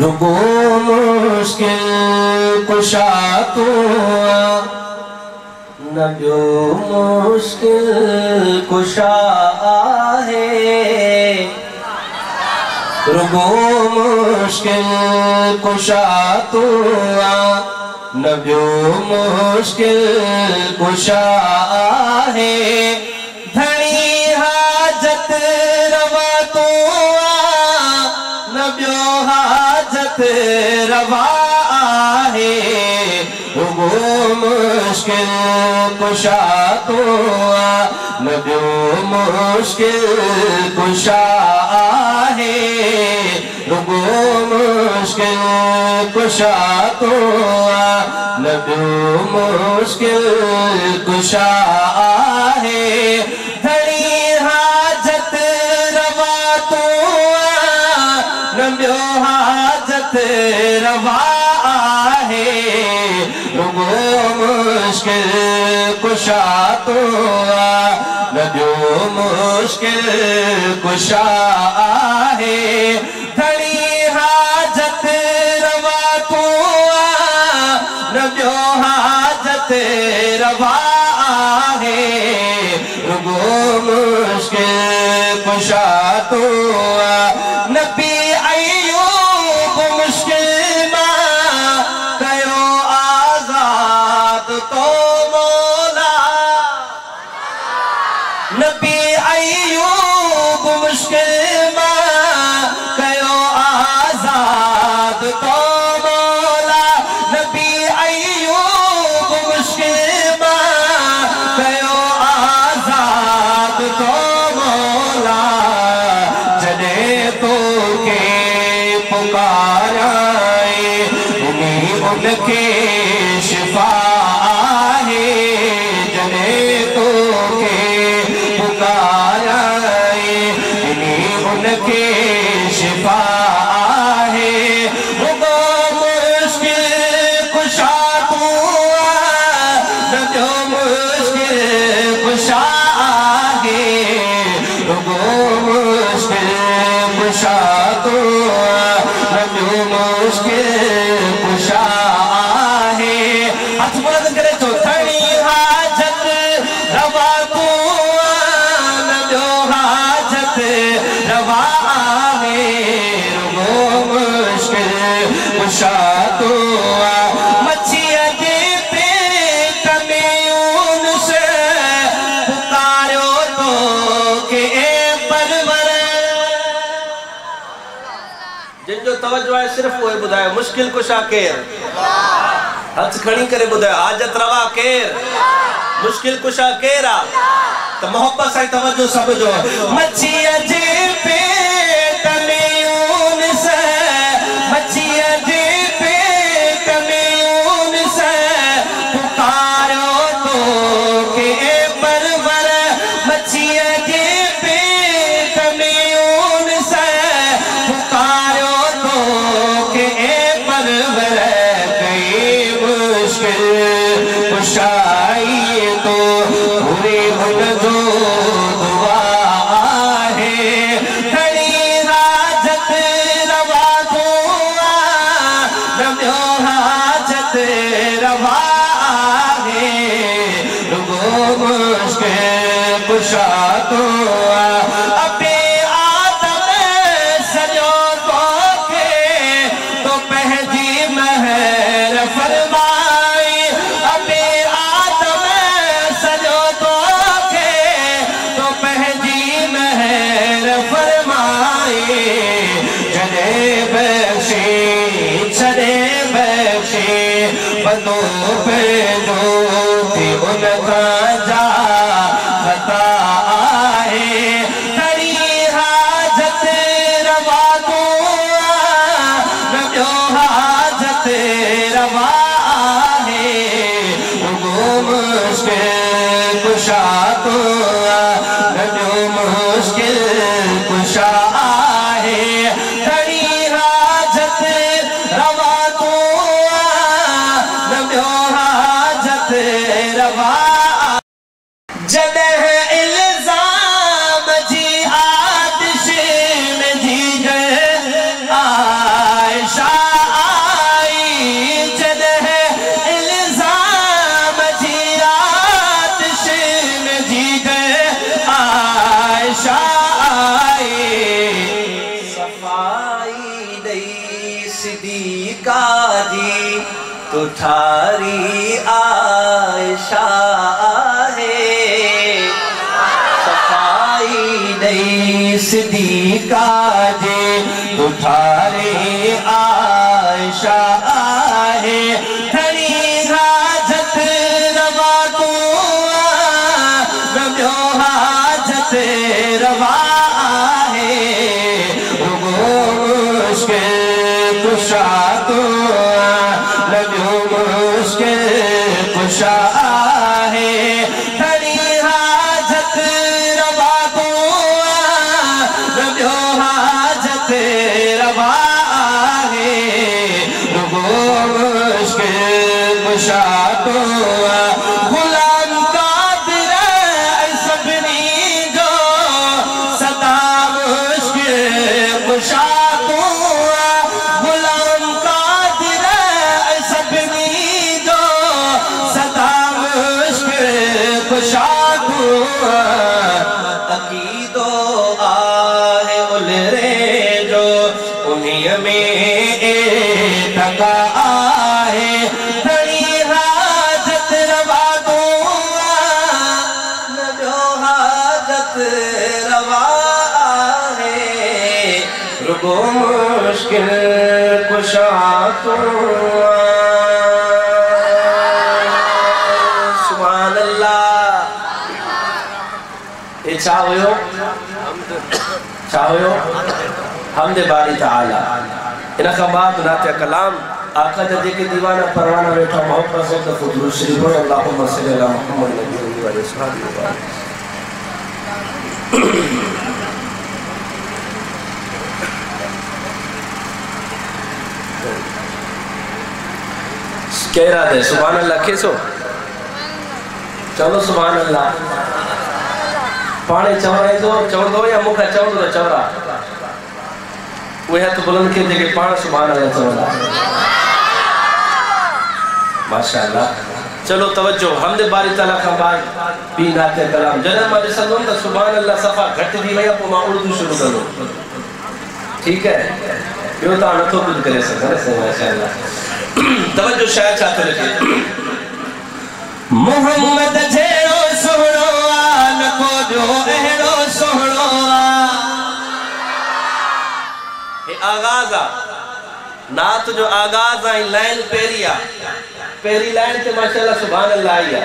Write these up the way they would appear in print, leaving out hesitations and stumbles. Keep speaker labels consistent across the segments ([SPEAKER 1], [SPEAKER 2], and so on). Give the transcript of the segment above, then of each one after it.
[SPEAKER 1] रुगो मुश्किल कुशा तू न ॿियो मुश्किल कुशा आहे। रुगो मुश्किल कुशा तू न ॿियो मुश्किल कुशा आहे। धणी हाजत रवा तू न ॿियो हाजत रवा आहे। रुगो मुश्किल कुशा तू न ॿियो मुश्किल कुशा आहे। रुगो मुश्किल कुशा तू न ॿियो मुश्किल कुशा आहे। धणी हाजत रवा तू न ॿियो हाजत रवा आहे। रुगो मुश्किल कुशा तू न ॿियो मुश्किल कुशा आहे। धणी हाजत रवा तू न ॿियो हाजत रवा आहे। रुगो मुश्किल कुशा तू नबी अय्यूब मुश्किल मां कयो आज़ाद तो मौला। नबी अय्यूब मुश्किल मां कयो आज़ाद तो मौला। नबी अय्यूब मुश्किल मां कयो आज़ाद तो मौला। जॾहिं तोखे पुकाराए उनखे शिफ़ा आहे। जॾहिं तोखे पुकाराए उनखे शिफ़ा आहे। रुगो मुश्किल कुशा तू न ॿियो मुश्किल कुशा आहे। रुगो मुश्किल कुशा तू न ॿियो मुश्किल कुशा आहे। हथ बुलंद करे चो धणी हाजत रवा तू न ॿियो हाजत रवा आहे। रुगो मुश्किल कुशा तू मच्छीअ जे पेट में यूनुस पुकारियो तोखे परवर। जिनजो तवज्जो आहे सिर्फ़ उहे ॿुधायो मुश्किल कुशा केरु? हथ खणी करे ॿुधायो हाजत रवा केरु? मुश्किल कुशा केरु आहे? त मोहब्बत सां तवज्जो सभ जो। मच्छीअ जे पेट में यूनुस मच्छीअ जे पेट में यूनुस पुकारियो तोखे परवर। मच्छीअ जे पेट में यूनुस पुकारियो तोखे परवर। कई मुश्किल कुशाई तो पूरे हुन जो दुआ आहे। धणी हाजत रवा तू न ॿियो हाजत रवा आहे। रुगो मुश्किल कुशा तू अबे आदम सॼो तोखे तो पंहिंजी महर फरमाई। अबे आदम सॼो तोखे तो पंहिंजी महर फरमाई। जॾहिं बख़्शे छॾे बख़्शे बंदो पंहिंजो थी उन खां जा ख़ता आहे। धणी हाजत रवा तू न ॿियो हाजत रवा आहे। रुगो मुश्किल कुशा तू न ॿियो मुश्किल कुशा आहे। धणी हाजत रवा तू न ॿियो हाजत सफाई दई सिद्दीका जी तो थारी आयशा है। सफाई दई सिद्दीका जी तो थारी आयशा है। थड़ी हाजत रवा को न हाजत रवा कुशा तो लग्यो मुश्किल कुशा है। थड़ी हाजत रवा को लग्यो हाजत रवा है। मुश्किल कुशा तो गुलाम कादिर सबनी जो सदा मुश्किल कुशा अकीदो आहे उलरे जो उन्हीं में टका आहे। थड़ी हाजत रवा को न जो हाजत रवा है। रुगो मुश्किल कुशा तो सुभान अल्लाह। चाहो हमदे बारी ताला इन का बाद नाते कलाम आका जे के दीवाना परवाना बैठा मोहब्बत से तो दुरूद शरीफ पढ़ो। अल्लाहुम्मा सल्ली अला मुहम्मद नबी व अलैहि कह रहा है सुभान अल्लाह कैसो चलो सुभान अल्लाह पाने चवराई दो चवण दो या मुखा चवण दो चवरा वे हथ बुलंद के जगह पान सुभान अल्लाह चवरा माशाअल्लाह। चलो तवज्जो हमदे बारी ताला का बाद बी नाते कलाम जने मां ॾिसंदो त सुभान अल्लाह सफ़ा घट थी वया पो मां उर्दू शुरू कंदो। ठीक है यो ता नथो कुछ करे सके माशाअल्लाह। तवज्जो शायद छाते लिखे मोहम्मद जेरो सोहणो न को जो एड़ो सोहणो ए आगाज नात जो आगाज आई लाइन पेरिया पेरी लाइन ते माशाअल्लाह सुभान अल्लाह आया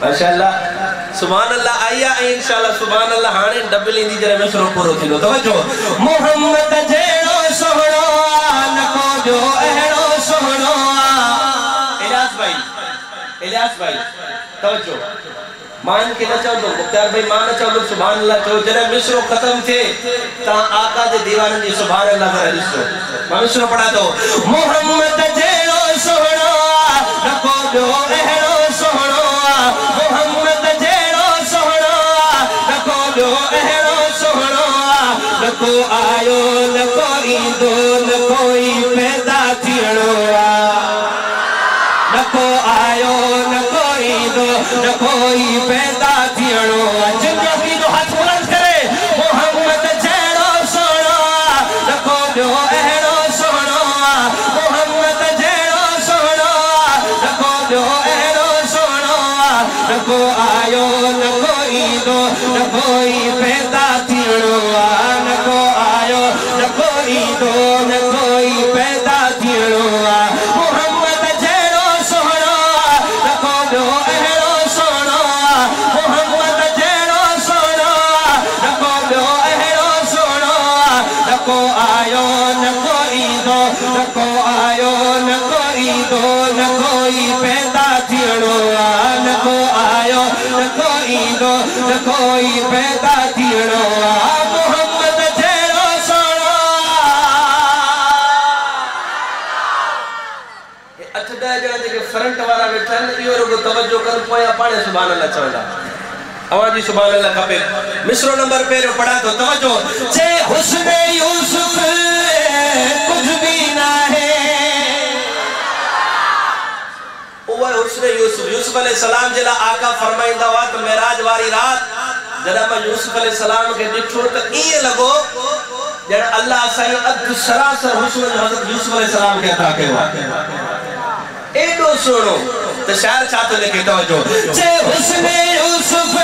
[SPEAKER 1] माशाअल्लाह सुभान अल्लाह आया इंशाअल्लाह सुभान अल्लाह हाने डबल इंदी जरे मिसरो पूरो थीलो। तवज्जो मोहम्मद जेरो सोहणो न को जो एड़ो सोहणो। इलियास भाई तवज्जो मान के न चल दो मुख्तार भाई मान न चल दो सुभान अल्लाह चो जरा मिसरो खत्म थे ता आका दे दीवान दी सुभान अल्लाह का मिसरो मिसरो पढ़ा दो। मोहम्मद जेरो सोहणो न को जो एड़ो सोहणो। मोहम्मद जेरो सोहणो न को जो एड़ो सोहणो। न को आयो न कोई दो न कोई पैदा थियणो न को आयो न कोई दो न कोई पैदा थियणो। जिंदो की दो हाथ बुलंद करे मोहम्मद जेरो सोहणो न को जो एड़ो सोहणो। मोहम्मद जेरो सोहणो न को जो एड़ो सोहणो। न को आयो न कोई दो न कोई पैदा थियणो। न को आयो न कोई दो न कोई पैदा थियणो। को आयो न कोई दो न को आयो न कोई दो न कोई पैदा थियणो। न को आयो न कोई दो न कोई पैदा थियणो। मोहम्मद जेरो सोहणो। अठ ॾह ॼणा जेके फ्रंट वारा वेठा आहिनि इहो रुगो तवज्जो कर पोयां पाणे सुभान अल्लाह चवंदा। आवाज़ सुभान अल्लाह खपे। मिसरो नंबर पहिरियों पढ़ा तो तवज्जो जे हुस्न यूसुफ कुछ भी ना है। वो हुस्न यूसुफ यूसुफ अलैहिस्सलाम जेला आका फरमाइंदा हुआ तो मेराज वारी रात जदा मैं यूसुफ अलैहिस्सलाम के ॾिठो त ईअं लॻो जड़ अल्लाह सही अद सरासर हुस्न हज़रत यूसुफ अलैहिस्सलाम के अता कयो एडो सुनो तो शायर छातो लेके तवज्जो जे हुस्न यूसुफ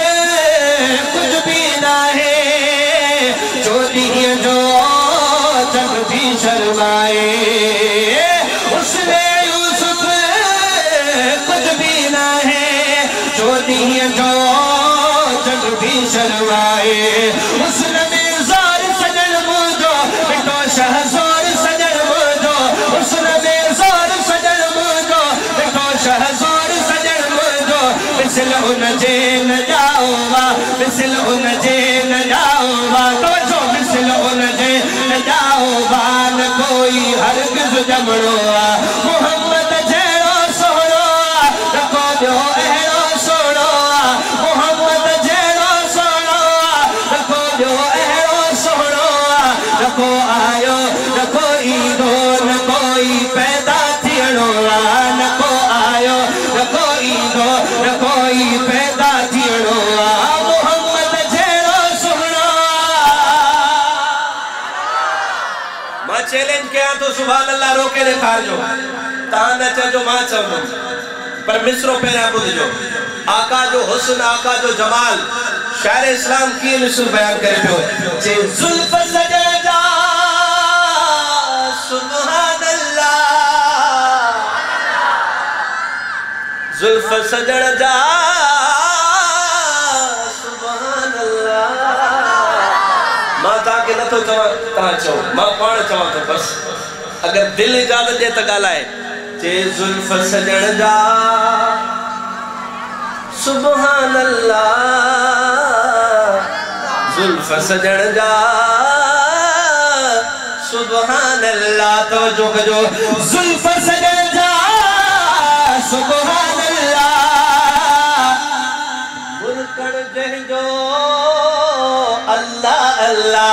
[SPEAKER 1] कुछ भी ना है जो दिए जो जग भी शर्माए हुस्न यूसुफ कुछ भी ना है जो दिए जो जग भी शर्माए हुस्न में ज़ार सजन मुझो बिटो शहज़ार सजन मुझो हुस्न में ज़ार सजन मुझो बिटो शहज़ार सजन मुझो मिसल उन जे न जाओवा मिसल उन जे न जाओवा तो मिसल उन जे न जाओवा न कोई हरगिज़ जमड़ो मोहम्मद जहिड़ो सोहणो न को ॿियो अहिड़ो सोहणो मोहम्मद जहिड़ो सोहणो न को ॿियो अहिड़ो सोहणो न को आयो न को ईंदो न कोई पैदा थियणो न को आयो न को ईंदो न कोई पैदा थियणो मोहम्मद जहिड़ो सोहणो मां चैलेंज कयां तो सुभान अल्लाह रोके ॾेखारिजो तव्हां न चइजो मां चवंदुमि पर मिसरो पहिरियां ॿुधिजो आका जो हुस्न आका जो जमाल शायर इस्लाम की मिसर बयान करे पियो जे जुल्फ सजन जा सुभान अल्लाह जुल्फ सजन जा सुभान अल्लाह मां ताके नथो चवां तव्हां चओ मां पाण चवां तो बस अगर दिल इजाजत दे त ॻाल्हाए जे जुल्फ सजन जा सुभान अल्लाह जुल्फ सजन जा सुभान अल्लाह तवज्जो कजो जुल्फ सजन जा सुभान अल्लाह मुरकड़ जहिजो अल्लाह अल्लाह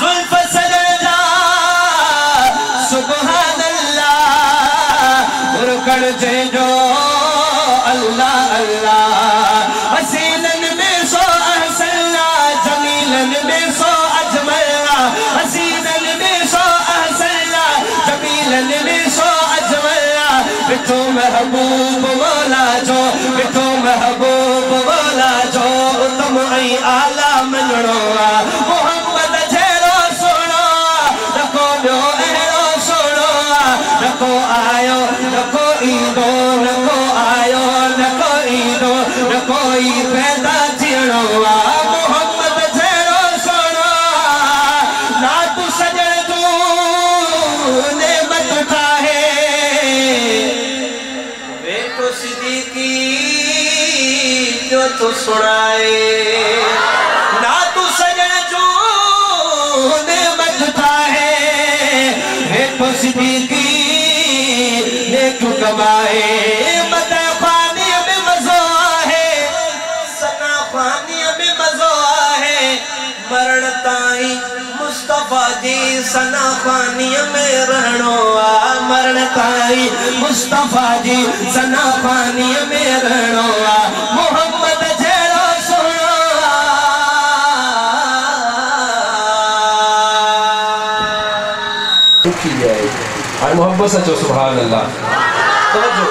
[SPEAKER 1] जुल्फ सजन जा सुभान अल्लाह मुरकड़ जहिजो अल्लाह अल्लाह हसीनन में सो अहसना जमीलन में सो अजमला हसीनन में सो अहसना जमीलन में सो अजमला बिठो महबूब मौला जो बिठो महबूब मौला जो तुम ऐं आला मञणो मोहम्मद जहिड़ो सोहणो न को ॿियो अहिड़ो सोहणो न को आयो न को ईंदो न को आयो न को ईंदो न कोई पैदा थियणो मोहम्मद जहिड़ो सोहणो नात सजण जूं नेमत ठाहे वेठो सिद्दीकी जो तो सुणाए नात सजण जूं नेमत ठाहे वेठो सिद्दीकी ने क्यों कमाए मरण ताई मुस्तफा जी सना खानी में रहणो मरण ताई मुस्तफा जी सना खानी में रहणो मोहम्मद जहिड़ो सोहणो दुखी है हाय मोहब्बत सचो सुभान अल्लाह तवज्जो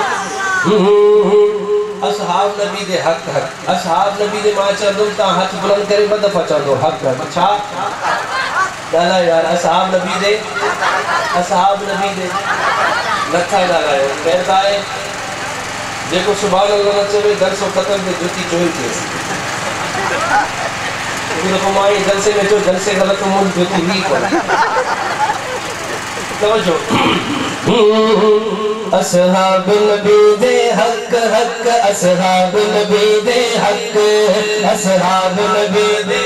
[SPEAKER 1] असहाब नबी दे हक हक असहाब नबी दे मां चंदो ता हाथ बुलंद करे ब दफा चंदो हक हक छा गाला यार असहाब नबी दे नथा गालायो कहताए जेको सुभान अल्लाह न चवे दरसो खत्म के जुती चोई के तो माई जलसे में जो जलसे गलत मुंह जुती ही को तवज्जो असहाब नबी दे हक हक असहाब नबी दे हक असहाब नबी दे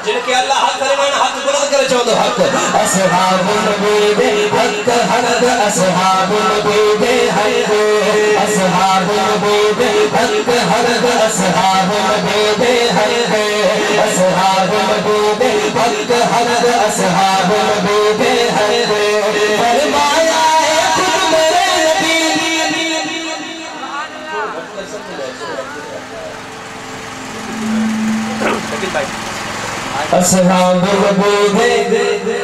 [SPEAKER 1] जिनके अल्लाह हक करे ना हक बुलंद करे चो हक असहाब नबी दे हक हक असहाब नबी दे हक असहाब नबी दे हक हक असहाब नबी दे हक असहाब नबी दे हक हक असहाब नबी दे हक फरमाया असहाबुल नबी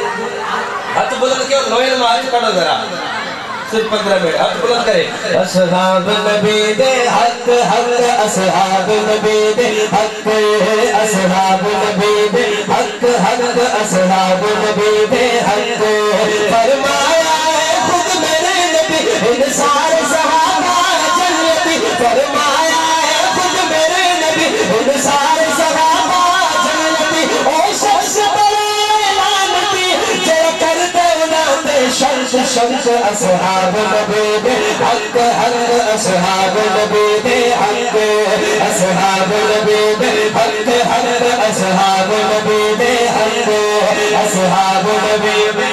[SPEAKER 1] हाथ बुलंद क्यों लोयल में हाथ पढ़ो जरा सिर्फ 15 मिनट हाथ बुलंद करे असहाबुल नबी दे हक हक असहाबुल नबी दे हक असहाबुल नबी दे हक हक असहाबुल नबी दे हक फरमाया है खुद मेरे नबी इन सारे सहाबा जन्नती फरमाया है खुद मेरे नबी इन सारे सहाबा जन्नती ओ शख्स शंख शंख असहाब नबी दे हक हक असहाब नबी दे हक असहाब नबी दे हक हक असहाब नबी दे हक असहाब नबी दे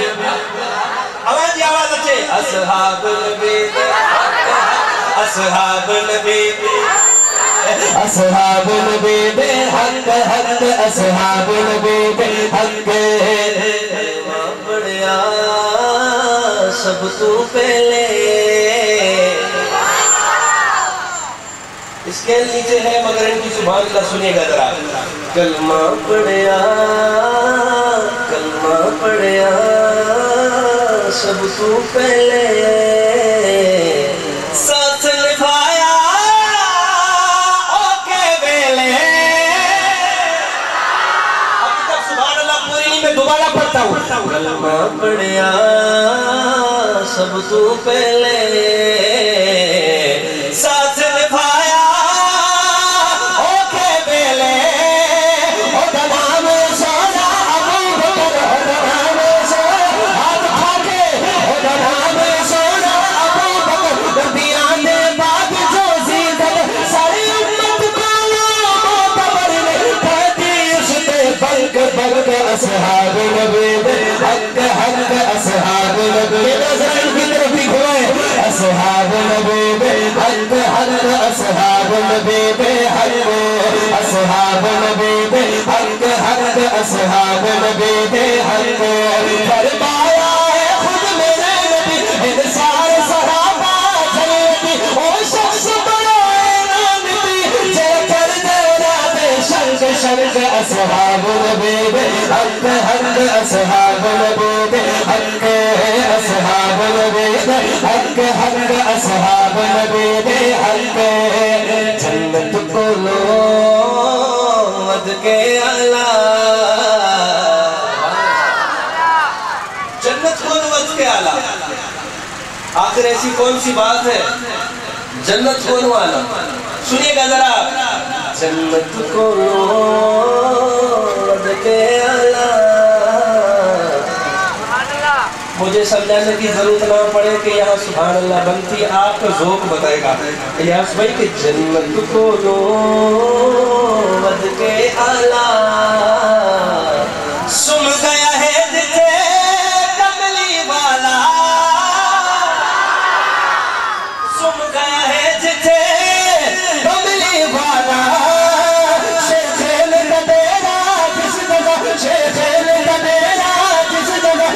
[SPEAKER 1] आवाज अच्छे असहाब नबी दे असहाब नबी असहाब नबी दे हक हक असहाब नबी दे हक बढ़िया सब तू पहले इसके नीचे है मगर इनकी सुभान अल्लाह सुनिएगा जरा कलमा पढ़िया सब तू पहले साथ निभाया ओके बेले अब तक सुभान अल्लाह पूरी नहीं मैं दोबारा पढ़ता हूँ कलमा पढ़िया सब तू पहले साथ निभाया ओके बेले ओ नाम सोना अबू बकर ओ नाम सोना हाथ उठाके ओ नाम सोना अबू बकर नबियां ने बाद जो जीदत सारी उम्मत को मोतबर ने कहती उसने बल्क बल्क असहाब नबी दे हक हक असहाब नबी असहाब नबी दे हक हक असहाब नबी दे हक असहाब नबी दे हक हक असहाब नबी दे हक फरमाया है खुद मेरे नबी इन सारे सहाबा जन्नती ओ शख्स बड़ा नबी जे कर देना बेशक शर्क असहाब नबी दे हक हक असहाब नबी दे हक असहाब नबी दे हक हक असहाब नबी दे हक जन्नत को लो वद के आला जन्नत को लो वद के आला आखिर ऐसी कौन सी बात है जन्नत को लो आला सुनिएगा जरा जन्नत को लो वद के आला मुझे समझाने की जरूरत ना पड़े कि यहाँ सुभान अल्लाह बनती आपको ज़ौक़ बताएगा इलियास भाई कि जन्नत को लो वद के आला सुन गया है जिसे कमली वाला सुन गया है जिसे कमली वाला शेखेल का डेरा जिस जगह शेखेल का डेरा जिस जगह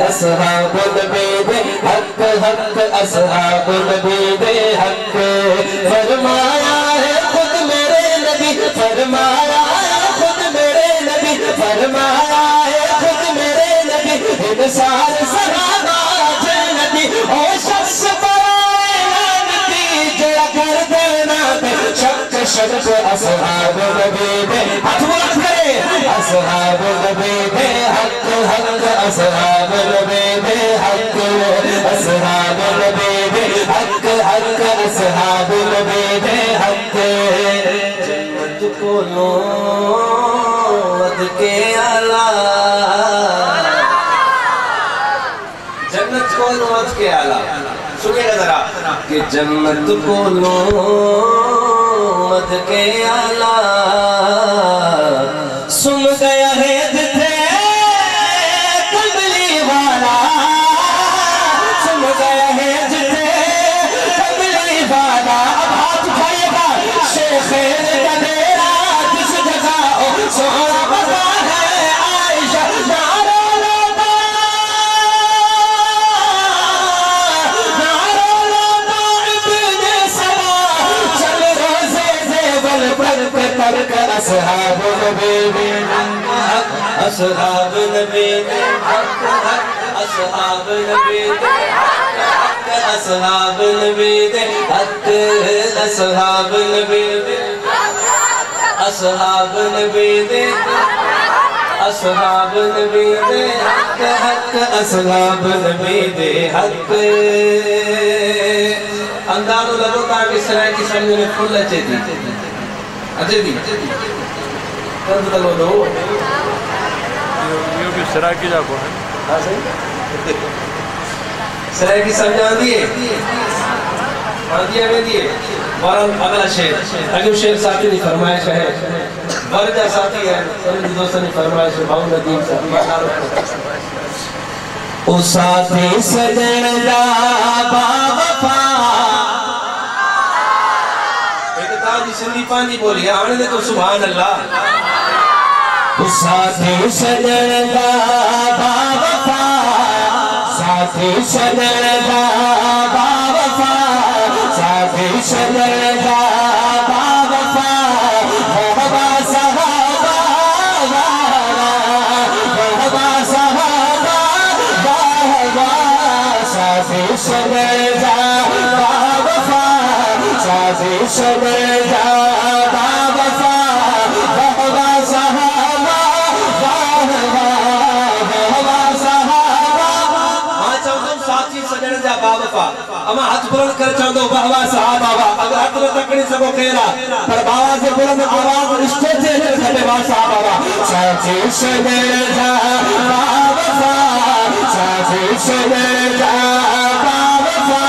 [SPEAKER 1] असहाब नबी दे हक हक असहाब नबी दे हक फरमाया है खुद मेरे नबी फरमाया है खुद मेरे नबी फरमाया है खुद मेरे नबी इन सारे सहाबा जन्नती ओ शख्स बरानती जरा कर देना शक शक असहाब नबी दे हाथ बुलंद करे असहाब नबी दे हक हक असहाब नबी दे हक असहाब नबी दे हक हक असहाब नबी दे हक जन्नत को लो वद के आला जन्नत को लो वद के आला सुनिएगा जरा कि जन्नत को लो वद के आला सुन गया है असहाब नबी दे असहाब नबी दे असहाब नबी दे असहाब नबी दे असहाब नबी दे असहाब नबी दे असहाब नबी दे हक असहाब नबी दे हक अंदाज़ो लगो था कि सराय की समझ में फुल अचे थी कंद लगो दो
[SPEAKER 2] ये भी सराय की जाको है।
[SPEAKER 1] हाँ सही सराय की समझ आती है आती है दिए और अगला शेर अगले शेर साथी ने फरमाइश है वर्जा साथी है समझ दोस्तों ने फरमाइश है भाऊ नदीम साहब ओ साथी सजन दा बावफा एक ताजी सिंधी पानी बोली आने दे तो सुभान अल्लाह ओ साथी सजन दा बावफा साथी सजन दा बावफा साथी सजन दा बावफा बाबा सहाबा बाबा सहाबा बाबा साथी सजन दा बावफा साथी सजन दा बावफा बाबा सहाबा बाबा सहाबा हाँ चाहूँ साथी सजन दा बावफा अमा हाथ बुलंद कर चाहूँ बाबा साहब बाबा अगर हाथ में तकड़ी सको खेला पर बाबा से बुलंद आवाज स्टेज से खड़े बाबा साहब बाबा साथी सजन दा बावफा साथी सजन दा बावफा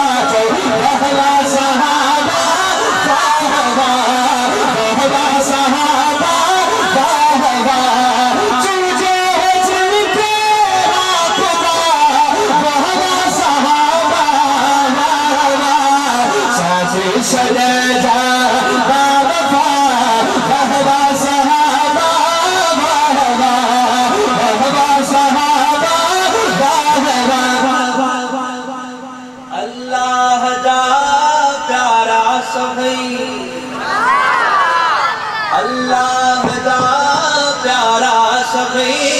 [SPEAKER 1] बाबा साहब बाबा साहब बाबा तुझे जिनके राखदा बाबा साहब साथी सजन दा बावफा बाबा साहब बाबा साहब अल्लाह दा प्यारा सभई अल्लाह दा प्यारा सभई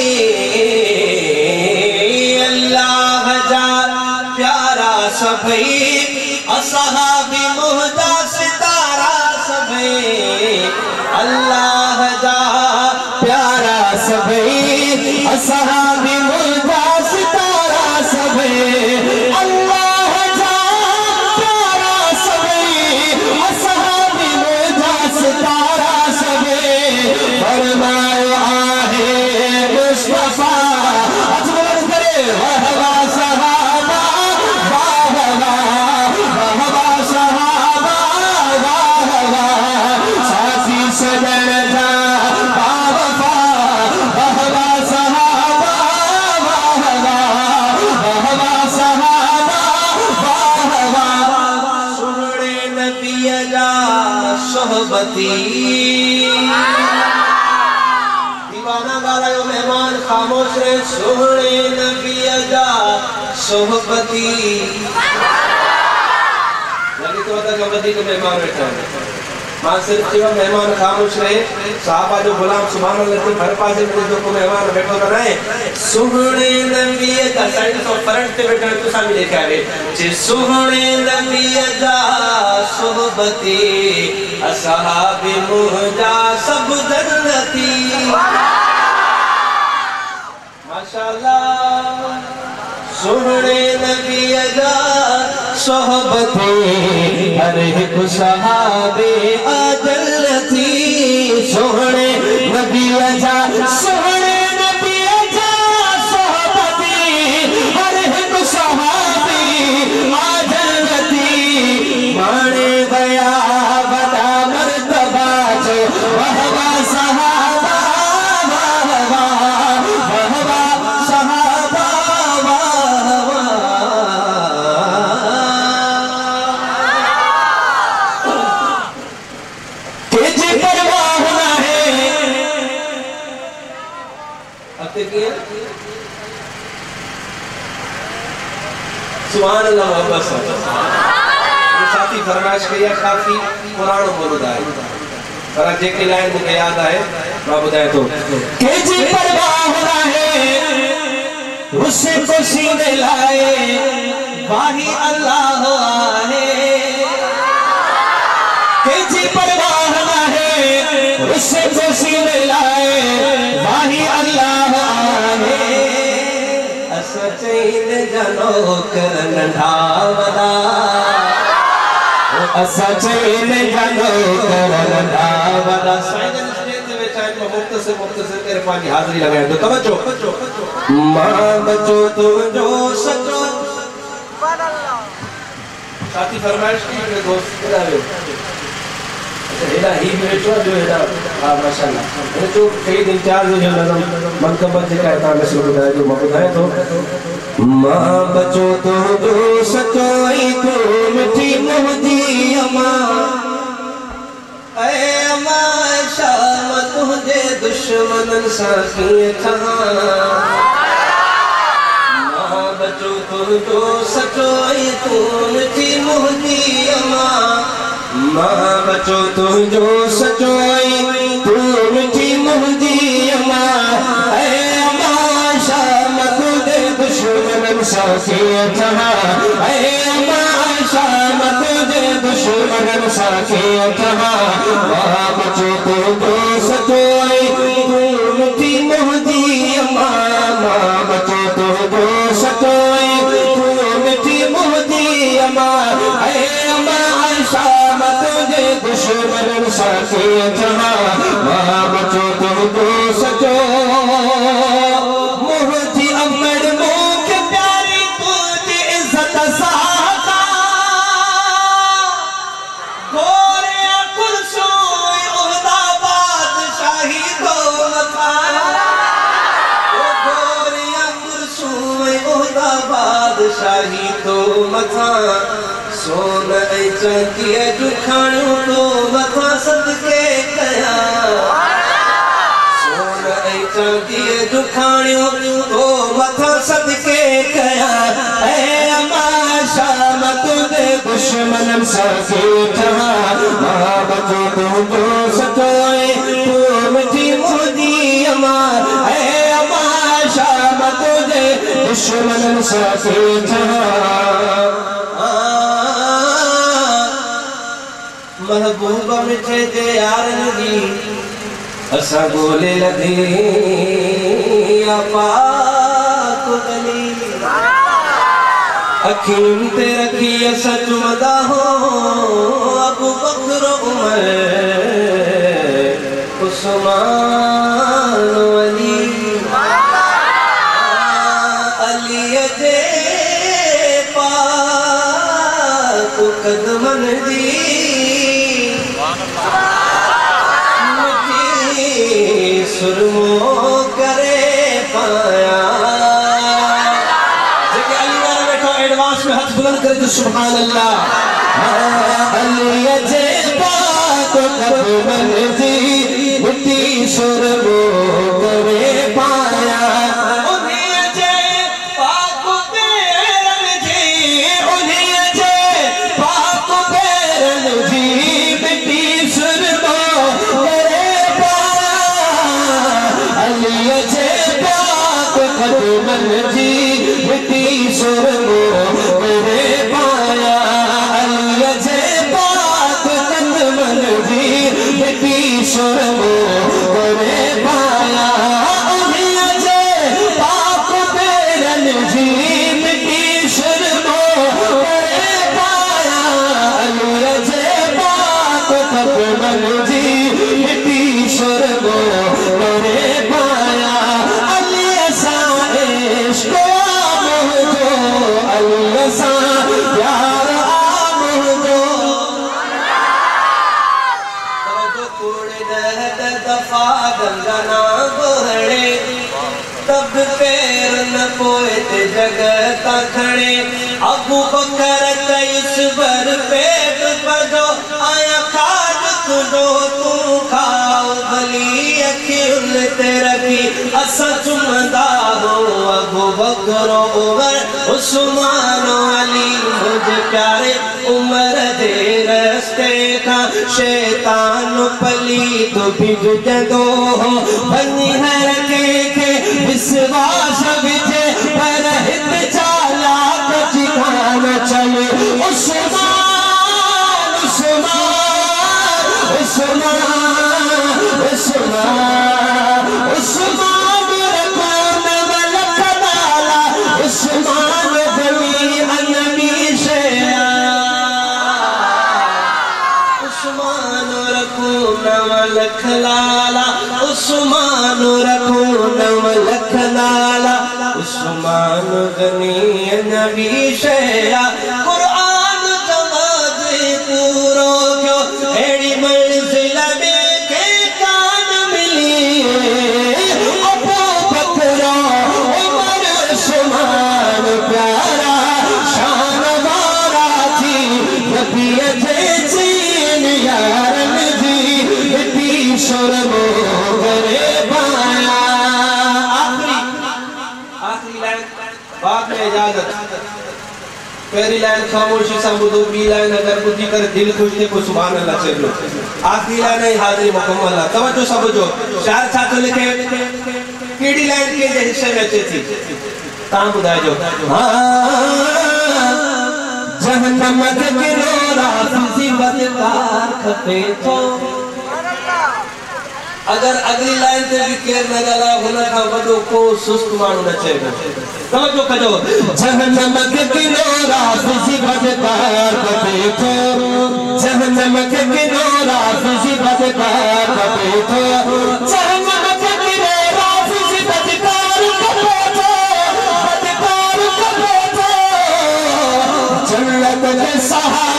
[SPEAKER 1] अल्लाह दा प्यारा सभई असहाबी मुहदा सितारा सभई अल्लाह दा प्यारा सभई असहाबी मुहदा सितारा सभई अल्लाह दा प्यारा सभई असहाबी मुहदा सितारा सभई फरमाया है मुस्तफा अजमल करे वहवा सहाबा बाबा सहाबा बाबा साथी सजन दा बावफा बाबा सहाबा बाबा सहाबा बाबा सुनने नबी दा सोहबती दीवाना वाला यो मेहमान खामोश रहे सुनने नबी दा सोहबती लगी तो होता कि मदीने में मेहमान बैठा है मां सिर्फ जो मेहमान खामोश रहे साहबा जो गुलाम सुभान अल्लाह के घर पास में जो को मेहमान बैठो कर रहे सुहणे नबी दा साइड तो फ्रंट पे बैठा तो सामने लेके आवे जे सुहणे नबी दा सोहबती असहाबी मुहदा सब जन्नती माशाअल्लाह सुहणे नबी दा सोहबती हर एक सहाबे अजलती सोहणे नबी दा सोहणे नबी दा सोहबती हर एक सहाबी अजलती माने गया बड़ा मर्तबा जो वहवा सहाबा वहवा सहाबा सुभान अल्लाह वापस साथी फरमाइश किया काफी पुरानो बोलदा है पर जेकी लाइन मुझे याद आए मां बुधाए तो के जी परवाह रहे उसे को सीने लाए वाही अल्लाह आहे के जी परवाह रहे उसे को सीने लाए वाही अल्लाह आहे असा चैन जनो कर नंढावदा असा चैन जनो कर नंढावदा साइंस स्टेज पे बेचारे को मुख्तसर तेरे पानी हाजिरी लगाए तो तवज्जो मां बचो तुम जो सचो सुभान अल्लाह साथी फरमाइश की मेरे दोस्त बुलावे हेला ही मेरे जो हेला हां माशाल्लाह ये तो कई दिन चार जो नजम मनकबत जे कहता है शुरू बुधाए जो मैं बुधाए तो मां बचो तुम जो सचो ई तू मिठी मोहदी अमा ए अमा शाम तुझे दुश्मनन सा किए था मां बचो तुम जो सचो ई तू मिठी मोहदी अमा मां बचो तुम जो सचो ई तू मिठी मोहदी अमा ए अमा शाम तुझे दुश्मनन सा किए था ए अमा शाम तुझे दुश्मनन सा किए था मां बचो तुम जो सचो ई तू मिठी मोहदी अमा मां बचो तुम जो सचो ई तू मिठी मोहदी अमा ए अमा शाम तुझे दुश्मनन सा किए था मां बचो तुम जो सचो मोहदी अमर मुख प्यारी तुझे इज्जत साका गोरे कुर्सोई ओहदा बादशाही तो मथा ओ गोरे कुर्सोई ओहदा बादशाही तो मथा सोन ऐ चांदी दुखाणो तो मथा सदके कया सोन ऐ चांदी दुखाणो तो मथा सदके कया ए अमा शाम तुझे दुश्मनन सा किए था मां बचो तुम जो सचो तू मिठी मोहदी अमा ए अमा शाम तुझे दुश्मनन सा किए था महबूबा मिठे जे यारन दी असा बोले लगे पाक गली अखीम ते रखी असा चुमदा हो अबू बकर उमर उस्मान अली अली जे पाक कदमन दी सुरमो करे पाया जेके अली वाला बैठो एडवांस में हाथ बुलंद करे तो सुभान अल्लाह अली जे पाक कदमन दी मिट्टी सुरमो करे पाया उन्हीं जे पाक पैरन जी उन्हीं जे पाक पैरन जी मिट्टी सुरमो करे अली जे पाक कदमन जी मिट्टी सुरमो करे पाया अली जे पाक कदमन जी मिट्टी सुरमो करे पाया अली जे पाक पैरन जी मिट्टी सुरमो करे पाया अली जे पाक कदमन जी मिट्टी सुरमो करे पाया अली सा इश्क आमदो अली सा प्यार आमदो तो कोड़े दहद दफा गंगना गोहड़े तब पैर न कोई ते जगह ता खड़े अबू बकर कईस बर पेट पजो आया खाद तुझो तू खाओ भली अखियों ते रखी असा चुमदा हो अबू बकर उमर उस्मान अली मुझे प्यारे उमर दे रस्ते का शैतान पलीत बिग जदो हो बनी हर के विश्वास विजय पर हित चाला ठिकान चले उस्मान उस्मान उस्मान उस्मान उस्मान रकून मलक नाला उस्मान बनी अनबी शया उस्मान रकून मलक लाला उस्मान रकून मलक नाला उस्मान गनी नबी शया कुरान जमात पूरो क्यों एड़ी मंजिल में के कान मिली अबू बकर उमर उस्मान प्यारा शान वारा थी नबी जे चीन यारन जी दी शर्मो करे बाया आखिरी लाइन बाप में इजाजत पहली लाइन खामोशी सा बुदो बी लाइन अगर बुद्धि कर दिल खुश थे को सुभान अल्लाह चलो आखिरी लाइन है हाजिरी मुकम्मल है तवज्जो समझो चार छात्र लिखे केडी लाइन के हिस्से में अच्छी थी तां बुधाजो जहन्नम के किनारा किसी बदकार खपे तो अगर अगली लाइन से भी केर नजर आ होना का वडो को सुस्त मानो न चेगो तवज्जो कजो जहन्नम के किनारा किसी बदकार खपे तो जहन्नम के किनारा किसी बदकार खपे तो जहन्नम के किनारा किसी बदकार खपे तो बदकार खपे तो जन्नत के सहारा